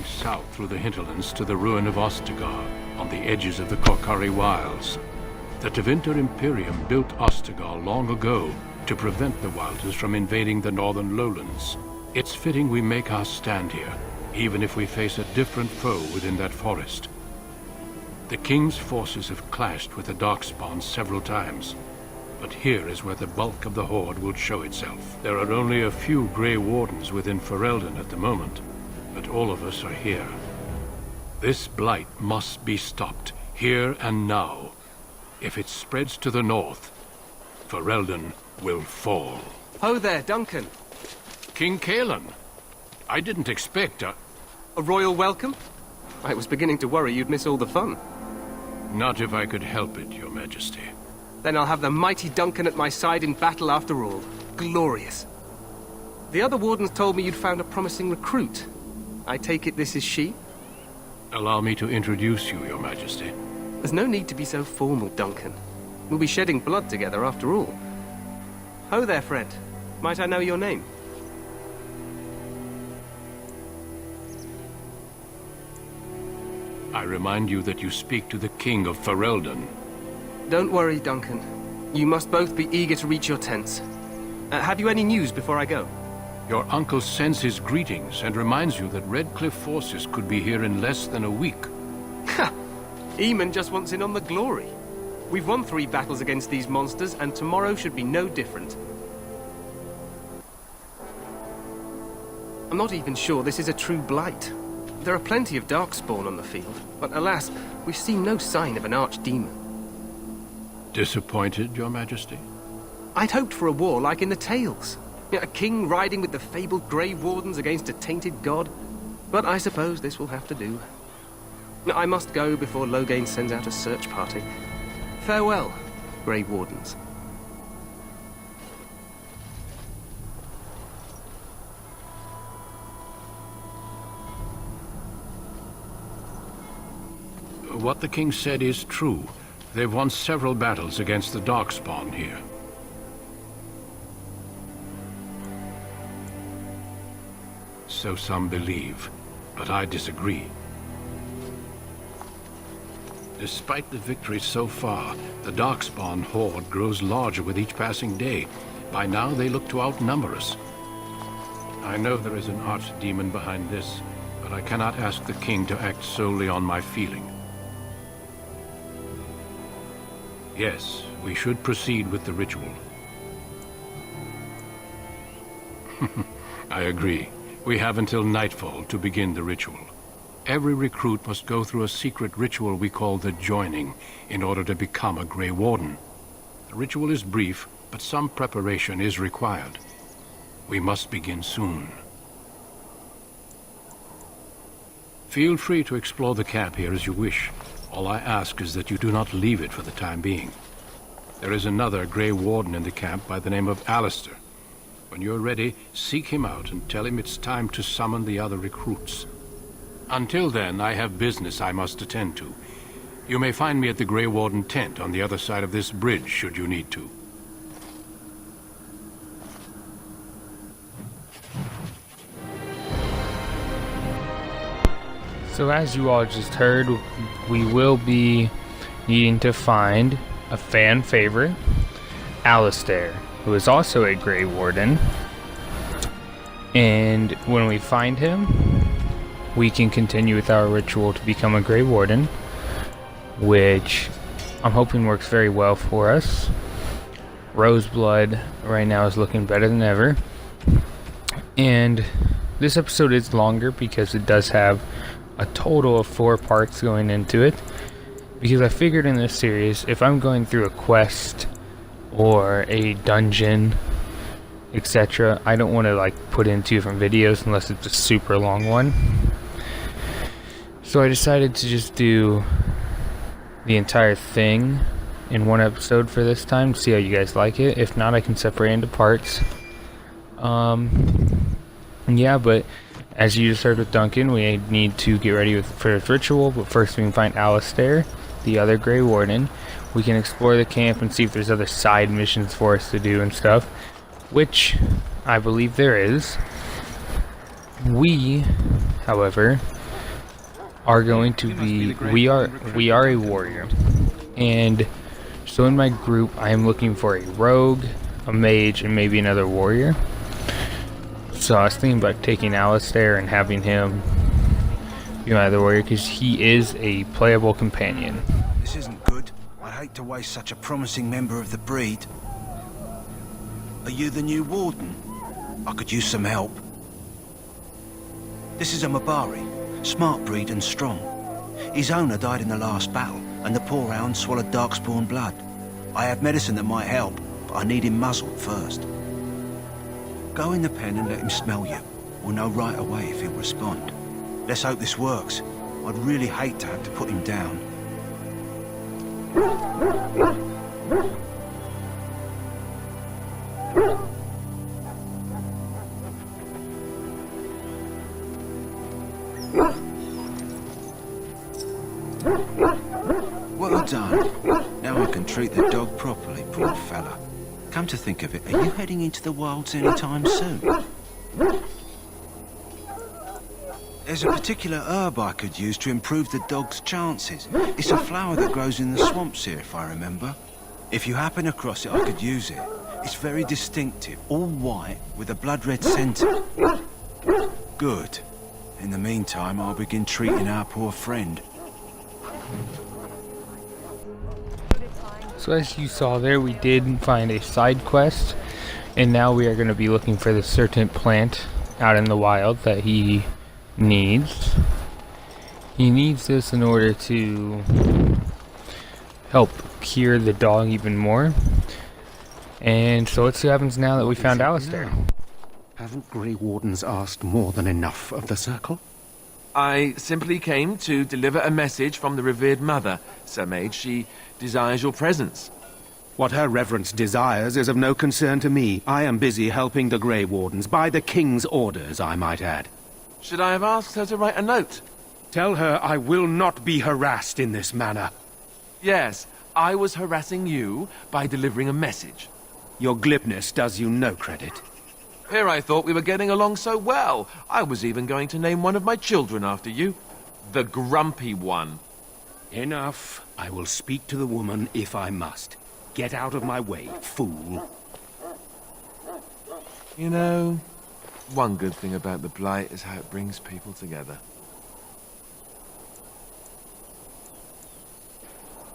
heading south through the hinterlands to the ruin of Ostagar, on the edges of the Korkari Wilds. The Tevinter Imperium built Ostagar long ago to prevent the Wilders from invading the northern lowlands. It's fitting we make our stand here, even if we face a different foe within that forest. The King's forces have clashed with the DarkSpawn several times, but here is where the bulk of the Horde will show itself. There are only a few Grey Wardens within Ferelden at the moment, but all of us are here. This blight must be stopped, here and now. If it spreads to the north, Ferelden will fall. Ho there, Duncan. King Kaelan. I didn't expect a royal welcome? I was beginning to worry you'd miss all the fun. Not if I could help it, Your Majesty. Then I'll have the mighty Duncan at my side in battle after all. Glorious. The other wardens told me you'd found a promising recruit. I take it this is she? Allow me to introduce you, Your Majesty. There's no need to be so formal, Duncan. We'll be shedding blood together after all. Ho there, friend. Might I know your name? I remind you that you speak to the King of Ferelden. Don't worry, Duncan. You must both be eager to reach your tents. Have you any news before I go? Your uncle sends his greetings and reminds you that Redcliffe forces could be here in less than a week. Ha! Eamon just wants in on the glory. We've won 3 battles against these monsters, and tomorrow should be no different. I'm not even sure this is a true blight. There are plenty of Darkspawn on the field, but alas, we've seen no sign of an archdemon. Disappointed, Your Majesty? I'd hoped for a war like in the tales. A king riding with the fabled Grey Wardens against a tainted god. But I suppose this will have to do. I must go before Loghain sends out a search party. Farewell, Grey Wardens. What the king said is true. They've won several battles against the Darkspawn here. So some believe, but I disagree. Despite the victories so far, the Darkspawn horde grows larger with each passing day. By now they look to outnumber us. I know there is an archdemon behind this, but I cannot ask the king to act solely on my feeling. Yes, we should proceed with the ritual. I agree. We have until nightfall to begin the ritual. Every recruit must go through a secret ritual we call the Joining in order to become a Grey Warden. The ritual is brief, but some preparation is required. We must begin soon. Feel free to explore the camp here as you wish. All I ask is that you do not leave it for the time being. There is another Grey Warden in the camp by the name of Alistair. When you're ready, seek him out and tell him it's time to summon the other recruits. Until then, I have business I must attend to. You may find me at the Grey Warden tent on the other side of this bridge, should you need to. So as you all just heard, we will be needing to find a fan favorite, Alistair, who is also a Grey Warden. And when we find him, we can continue with our ritual to become a Grey Warden, which I'm hoping works very well for us. RoseBlood right now is looking better than ever. And this episode is longer because it does have a total of 4 parts going into it, because I figured in this series, if I'm going through a quest or a dungeon, etc., I don't want to like put in 2 different videos unless it's a super long one. So I decided to just do the entire thing in one episode for this time, see how you guys like it. If not, I can separate into parts. Yeah, but as you just heard with Duncan, we need to get ready for this ritual, but first we can find Alistair, the other Grey Warden. We can explore the camp and see if there's other side missions for us to do and stuff, which I believe there is. We, however, are going to be, we are a warrior, and so in my group I am looking for a rogue, a mage, and maybe another warrior. So I was thinking about taking Alistair and having him be my other warrior, because he is a playable companion. This isn't good. I hate to waste such a promising member of the breed. Are you the new warden? I could use some help. This is a Mabari, smart breed and strong. His owner died in the last battle, and the poor hound swallowed DarkSpawn blood. I have medicine that might help, but I need him muzzled first. Go in the pen and let him smell you. We'll know right away if he'll respond. Let's hope this works. I'd really hate to have to put him down. Well done. Now I can treat the dog properly, poor fella. Come to think of it, are you heading into the wilds anytime soon? There's a particular herb I could use to improve the dog's chances. It's a flower that grows in the swamps here, if I remember. If you happen across it, I could use it. It's very distinctive, all white, with a blood-red centre. Good. In the meantime, I'll begin treating our poor friend. So as you saw there, we did find a side quest, and now we are going to be looking for the certain plant out in the wild that he needs. He needs this in order to help cure the dog even more. And so let's see what happens now that we found Alistair. Haven't Grey Wardens asked more than enough of the Circle? I simply came to deliver a message from the revered mother, Sir Mage. She desires your presence. What her reverence desires is of no concern to me. I am busy helping the Grey Wardens, by the King's orders, I might add. Should I have asked her to write a note? Tell her I will not be harassed in this manner. Yes, I was harassing you by delivering a message. Your glibness does you no credit. Here I thought we were getting along so well. I was even going to name one of my children after you. The Grumpy One. Enough. I will speak to the woman if I must. Get out of my way, fool. You know, one good thing about the Blight is how it brings people together.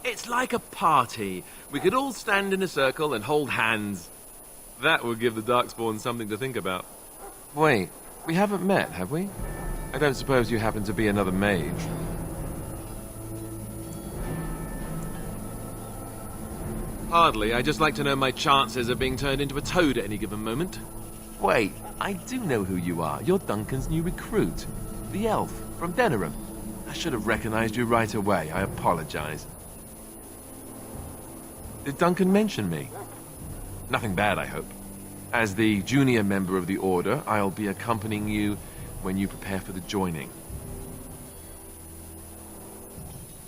It's like a party. We could all stand in a circle and hold hands. That would give the Darkspawn something to think about. Wait, we haven't met, have we? I don't suppose you happen to be another mage. Hardly. I just like to know my chances of being turned into a toad at any given moment. Wait, I do know who you are. You're Duncan's new recruit. The elf from Denerim. I should have recognized you right away. I apologize. Did Duncan mention me? Nothing bad, I hope. As the junior member of the Order, I'll be accompanying you when you prepare for the joining.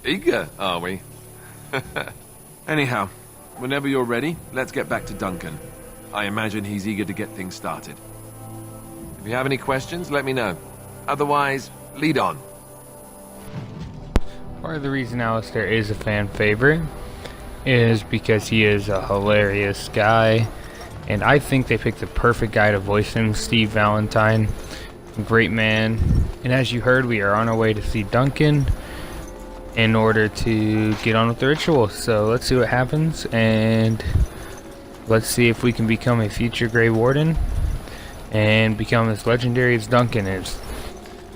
Eager, are we? Anyhow, whenever you're ready, let's get back to Duncan. I imagine he's eager to get things started. If you have any questions, let me know. Otherwise, lead on. Part of the reason Alistair is a fan favorite is because he is a hilarious guy, and I think they picked the perfect guy to voice him, Steve Valentine. Great man. And as you heard, we are on our way to see Duncan in order to get on with the ritual. So let's see what happens, and let's see if we can become a future Grey Warden and become as legendary as Duncan is.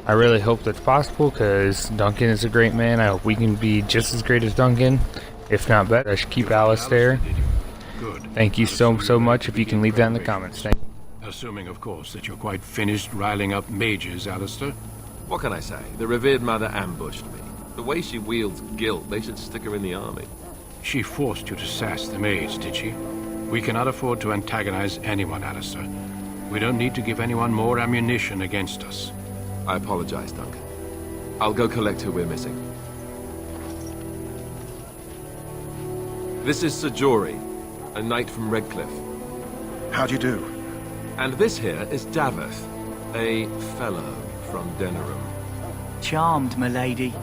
I really hope that's possible, because Duncan is a great man. I hope we can be just as great as Duncan, if not better. I should keep Alistair. Good. Thank you so much. If you can leave that in the comments. Thank you. Assuming, of course, that you're quite finished riling up mages, Alistair. What can I say? The revered mother ambushed me. The way she wields guilt, they should stick her in the army. She forced you to sass the maids, did she? We cannot afford to antagonize anyone, Alistair. We don't need to give anyone more ammunition against us. I apologize, Duncan. I'll go collect who we're missing. This is Sir Jory, a knight from Redcliffe. How do you do? And this here is Daveth, a fellow from Denerim. Charmed, milady.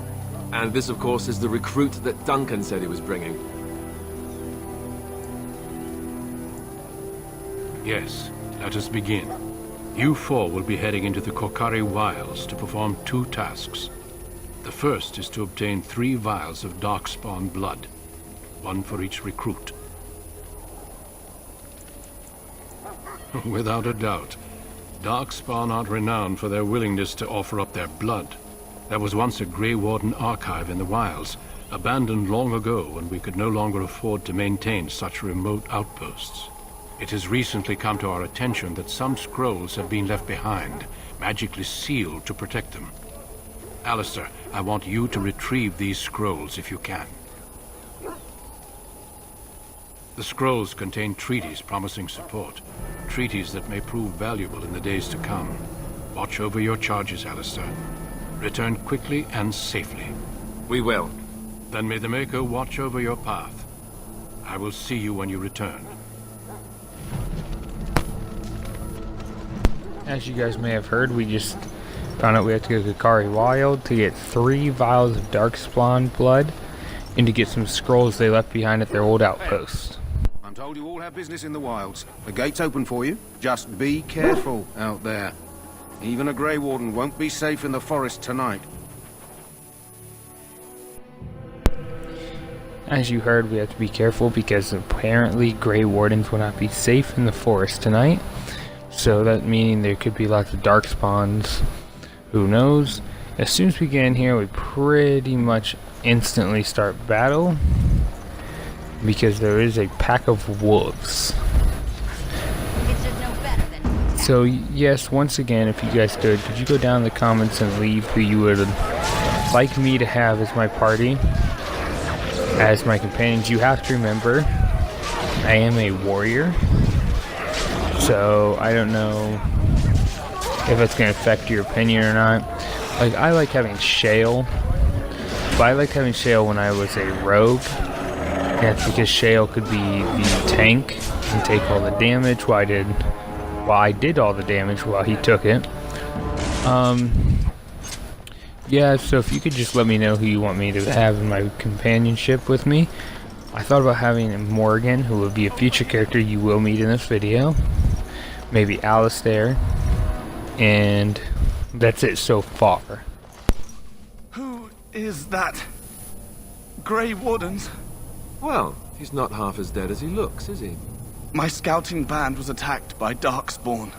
And this, of course, is the recruit that Duncan said he was bringing. Yes, let us begin. You four will be heading into the Korcari Wilds to perform 2 tasks. The first is to obtain 3 vials of DarkSpawn blood, 1 for each recruit. Without a doubt, DarkSpawn are renowned for their willingness to offer up their blood. There was once a Grey Warden archive in the wilds, abandoned long ago when we could no longer afford to maintain such remote outposts. It has recently come to our attention that some scrolls have been left behind, magically sealed to protect them. Alistair, I want you to retrieve these scrolls if you can. The scrolls contain treaties promising support, treaties that may prove valuable in the days to come. Watch over your charges, Alistair. Return quickly and safely. We will. Then may the Maker watch over your path. I will see you when you return. As you guys may have heard, we just found out we have to go to Korcari Wild to get 3 vials of Darkspawn blood and to get some scrolls they left behind at their old outpost. I'm told you all have business in the wilds. The gate's open for you. Just be careful out there. Even a Grey Warden won't be safe in the forest tonight. As you heard, we have to be careful because apparently Grey Wardens will not be safe in the forest tonight. So that meaning there could be lots of dark spawns. Who knows? As soon as we get in here, we pretty much instantly start battle because there is a pack of wolves. So yes, once again, if you guys could you go down in the comments and leave who you would like me to have as my party, as my companions. You have to remember, I am a warrior, so I don't know if it's going to affect your opinion or not. Like, I like having Shale, but I liked having Shale when I was a rogue, and that's because Shale could be the tank and take all the damage while I did all the damage while he took it. Yeah, so if you could just let me know who you want me to have in my companionship with me. I thought about having Morgan, who will be a future character you will meet in this video. Maybe Alistair. And that's it so far. Who is that? Grey Wardens? Well, he's not half as dead as he looks, is he? My scouting band was attacked by Darkspawn.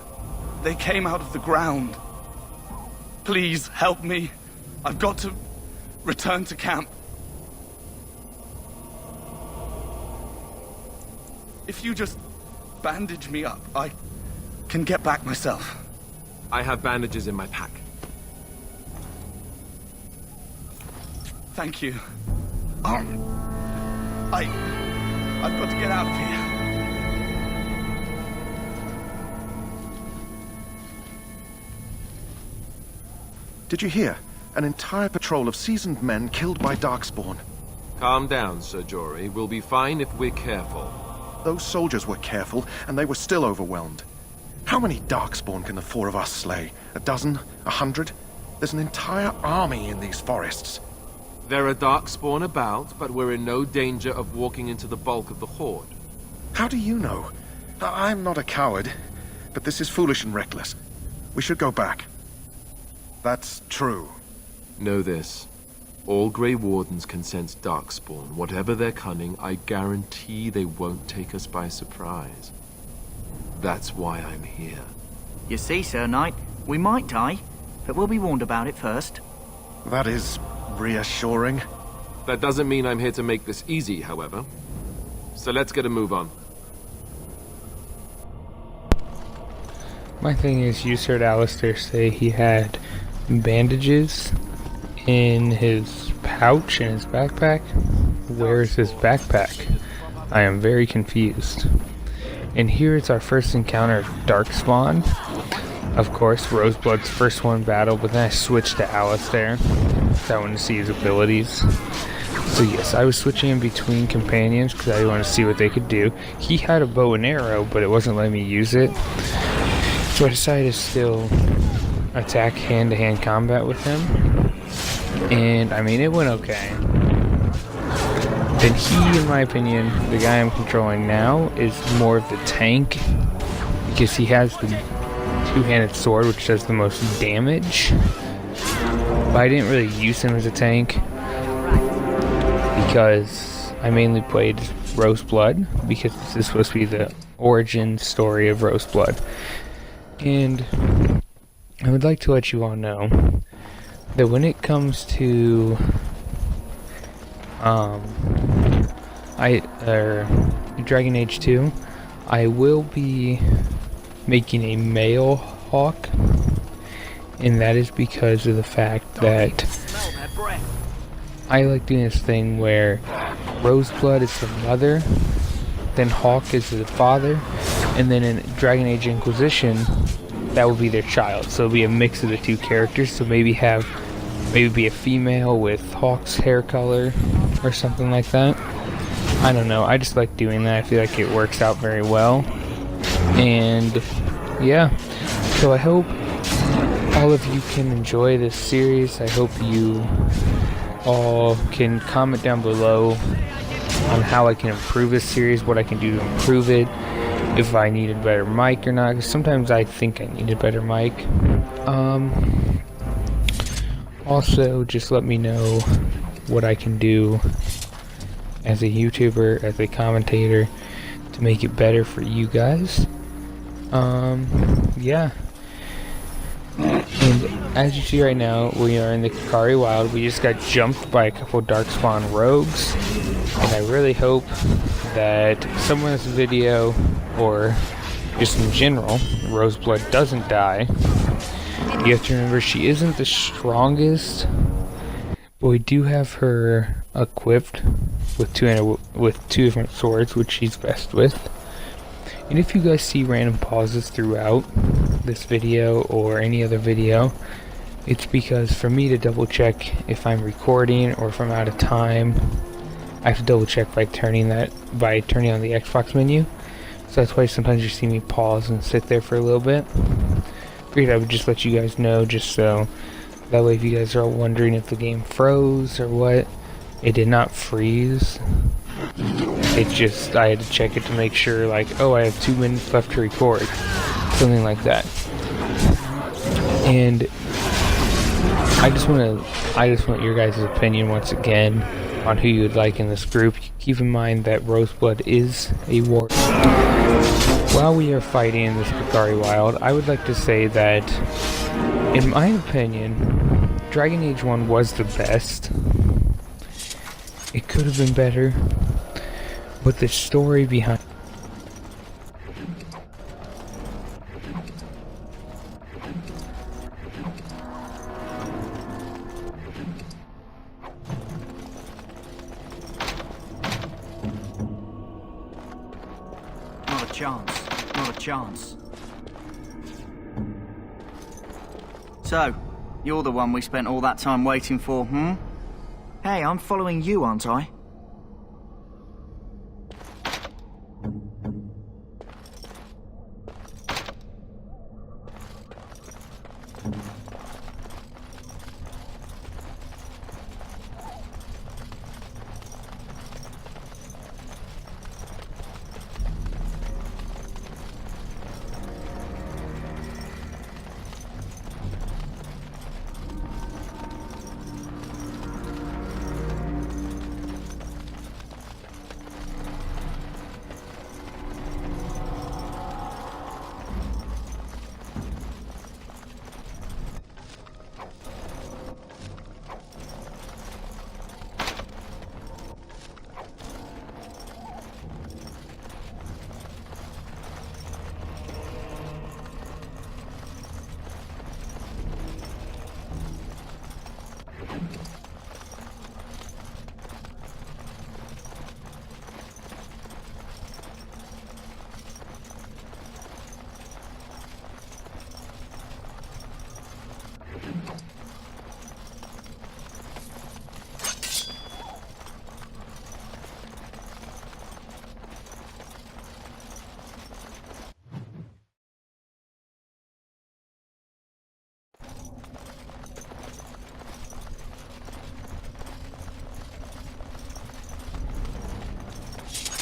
They came out of the ground. Please help me. I've got to return to camp. If you just bandage me up, I can get back myself. I have bandages in my pack. Thank you. I've got to get out of here. Did you hear? An entire patrol of seasoned men killed by Darkspawn. Calm down, Sir Jory. We'll be fine if we're careful. Those soldiers were careful, and they were still overwhelmed. How many Darkspawn can the 4 of us slay? A dozen? 100? There's an entire army in these forests. There are Darkspawn about, but we're in no danger of walking into the bulk of the Horde. How do you know? I'm not a coward, but this is foolish and reckless. We should go back. That's true. Know this. All Grey Wardens can sense Darkspawn. Whatever their cunning, I guarantee they won't take us by surprise. That's why I'm here. You see, Sir Knight, we might die, but we'll be warned about it first. That is reassuring. That doesn't mean I'm here to make this easy, however. So let's get a move on. My thing is, you heard Alistair say he had bandages in his pouch in his backpack. Where is his backpack? I am very confused. And here is our first encounter of Darkspawn. Of course, RoseBlood's first one battle, but then I switched to Alistair, so I wanted to see his abilities. So yes, I was switching in between companions because I wanted to see what they could do. He had a bow and arrow, but it wasn't letting me use it. So I decided to still attack hand-to-hand combat with him. and I mean, it went okay. Then he, in my opinion, the guy I'm controlling now, is more of the tank, because he has the two-handed sword, which does the most damage. But I didn't really use him as a tank, because I mainly played RoseBlood, because this is supposed to be the origin story of RoseBlood. And I would like to let you all know that when it comes to Dragon Age 2, I will be making a male Hawk, and that is because of the fact that I like doing this thing where RoseBlood is the mother, then Hawk is the father, and then in Dragon Age Inquisition, that will be their child. So it'll be a mix of the two characters. So maybe be a female with Hawk's hair color or something like that. I don't know. I just like doing that. I feel like it works out very well. And yeah. So I hope all of you can enjoy this series. I hope you all can comment down below on how I can improve this series, what I can do to improve it, if I need a better mic or not, because sometimes I think I need a better mic. Also, just let me know what I can do as a YouTuber, as a commentator, to make it better for you guys. Yeah. And as you see right now, we are in the Kokari Wild. We just got jumped by a couple DarkSpawn rogues, and I really hope that somewhere in this video, or just in general, RoseBlood doesn't die. You have to remember, she isn't the strongest, but we do have her equipped with two different swords, which she's best with. And if you guys see random pauses throughout this video or any other video, it's because for me to double check if I'm recording or if I'm out of time, I have to double check by turning on the Xbox menu. So that's why sometimes you see me pause and sit there for a little bit. Figured I would just let you guys know, just so that way if you guys are all wondering if the game froze or what, it did not freeze. It just, I had to check it to make sure, like, oh, I have 2 minutes left to record. Something like that. And I just want your guys' opinion once again on who you would like in this group. Keep in mind that RoseBlood is a war. While we are fighting in this Kokari Wild, I would like to say that, in my opinion, Dragon Age 1 was the best. It could have been better, but the story behind Not a chance. So, you're the one we spent all that time waiting for, hmm? Hey, I'm following you, aren't I?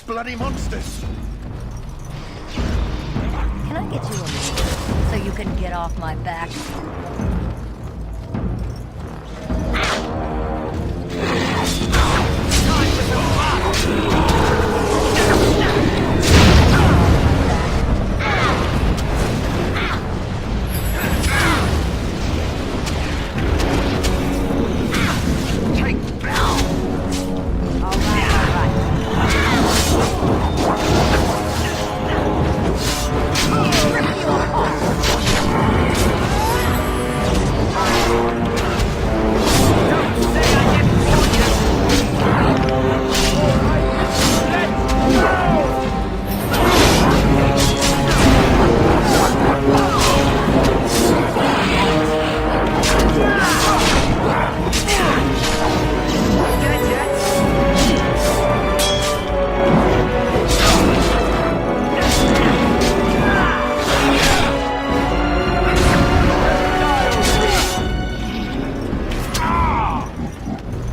bloody monsters! Can I get you a minute so you can get off my back?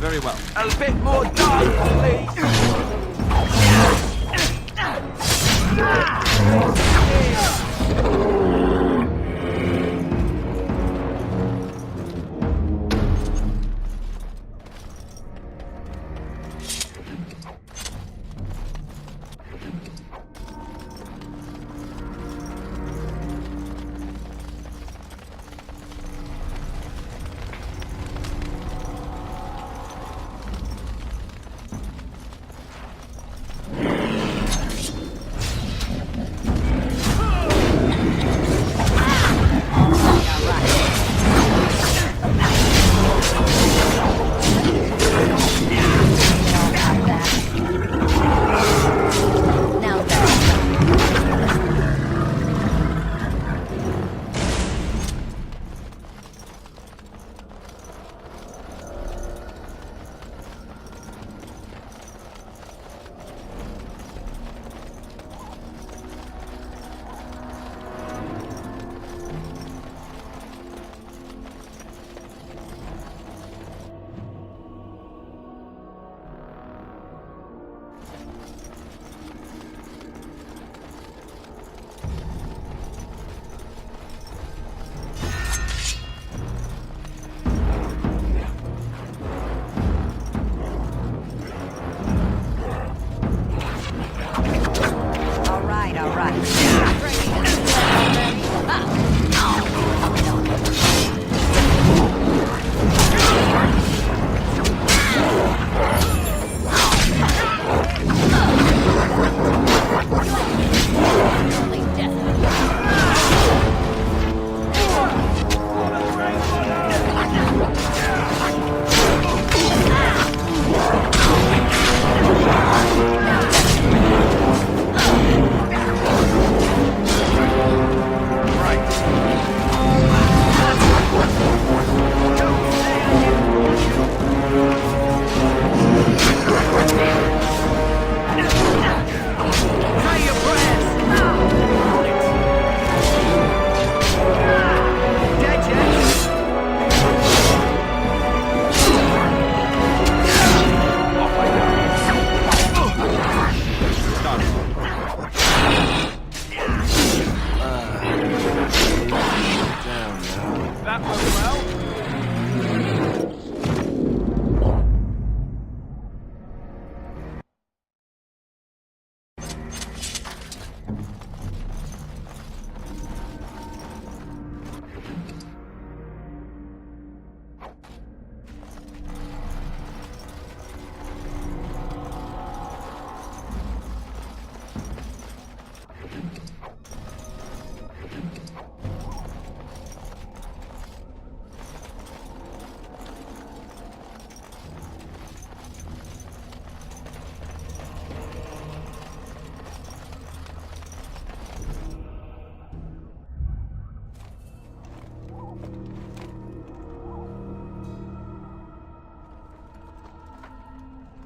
Very well. A bit more dark, please.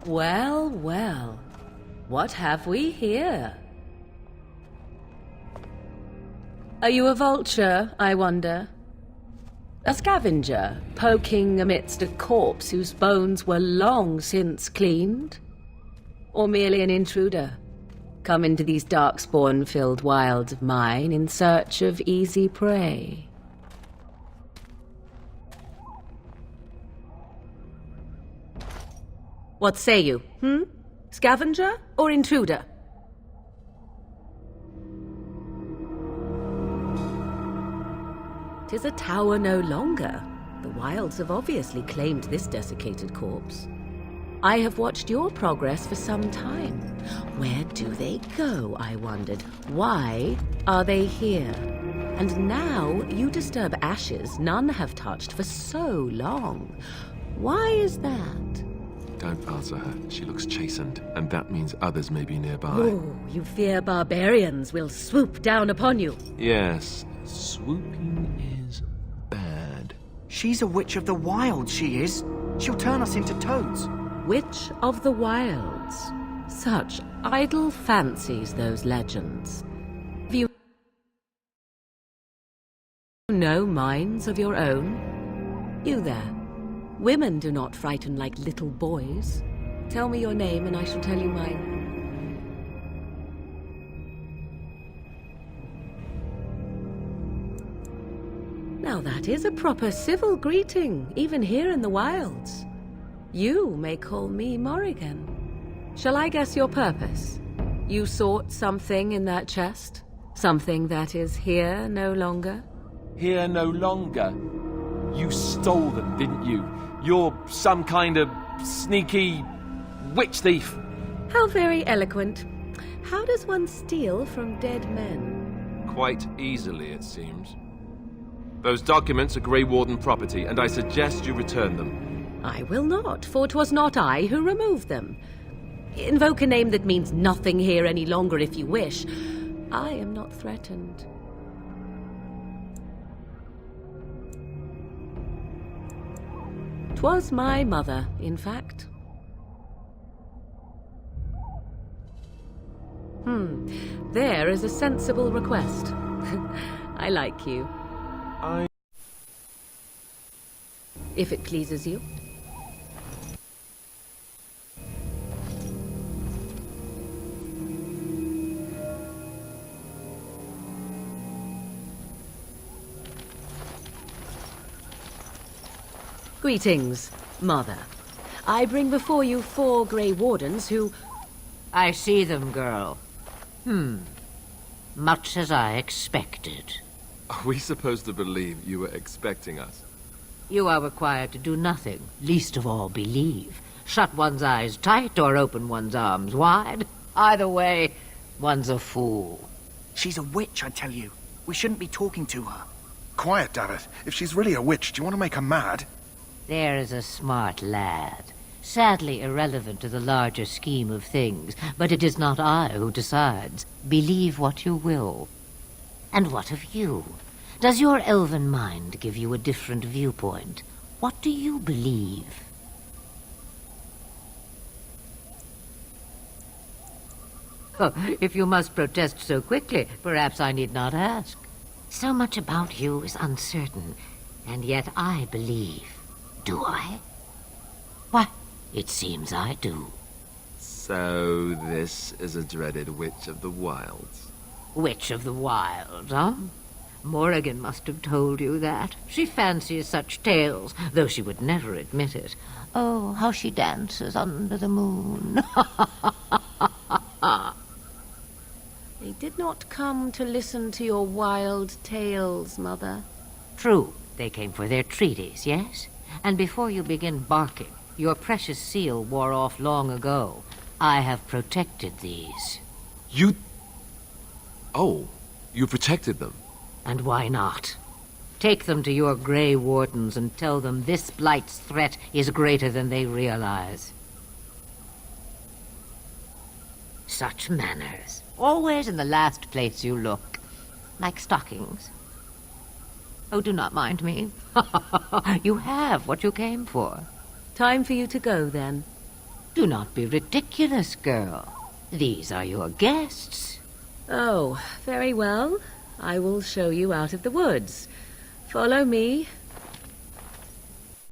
Well, well. What have we here? Are you a vulture, I wonder? A scavenger, poking amidst a corpse whose bones were long since cleaned? Or merely an intruder, come into these darkspawn-filled wilds of mine in search of easy prey. What say you, Scavenger or intruder? 'Tis a tower no longer. The wilds have obviously claimed this desiccated corpse. I have watched your progress for some time. Where do they go, I wondered? Why are they here? And now you disturb ashes none have touched for so long. Why is that? Don't answer her. She looks chastened, and that means others may be nearby. Oh, you fear barbarians will swoop down upon you. Yes, swooping is bad. She's a witch of the wild, she is. She'll turn us into toads. Witch of the Wilds. Such idle fancies, those legends. Have you no minds of your own? You there. Women do not frighten like little boys. Tell me your name and I shall tell you mine. Now that is a proper civil greeting, even here in the wilds. You may call me Morrigan. Shall I guess your purpose? You sought something in that chest? Something that is here no longer? Here no longer. You stole them, didn't you? You're some kind of sneaky witch thief. How very eloquent. How does one steal from dead men? Quite easily, it seems. Those documents are Grey Warden property, and I suggest you return them. I will not, for 'twas not I who removed them. Invoke a name that means nothing here any longer if you wish. I am not threatened. 'Twas my mother, in fact. There is a sensible request. I like you. If it pleases you. Greetings, Mother. I bring before you 4 Grey Wardens who... I see them, girl. Much as I expected. Are we supposed to believe you were expecting us? You are required to do nothing, least of all believe. Shut one's eyes tight or open one's arms wide. Either way, one's a fool. She's a witch, I tell you. We shouldn't be talking to her. Quiet, Davith. If she's really a witch, do you want to make her mad? There is a smart lad. Sadly irrelevant to the larger scheme of things, but it is not I who decides. Believe what you will. And what of you? Does your elven mind give you a different viewpoint? What do you believe? Oh, if you must protest so quickly, perhaps I need not ask. So much about you is uncertain, and yet I believe. Do I? Why, it seems I do. So this is a dreaded Witch of the Wilds. Witch of the Wilds, huh? Morrigan must have told you that. She fancies such tales, though she would never admit it. Oh, how she dances under the moon. They did not come to listen to your wild tales, Mother. True, they came for their treaties, yes? And before you begin barking, your precious seal wore off long ago. I have protected these. You... Oh, you protected them. And why not? Take them to your Grey Wardens and tell them this blight's threat is greater than they realize. Such manners. Always in the last place you look. Like stockings. Oh, do not mind me. You have what you came for. Time for you to go, then. Do not be ridiculous, girl. These are your guests. Oh, very well. I will show you out of the woods. Follow me,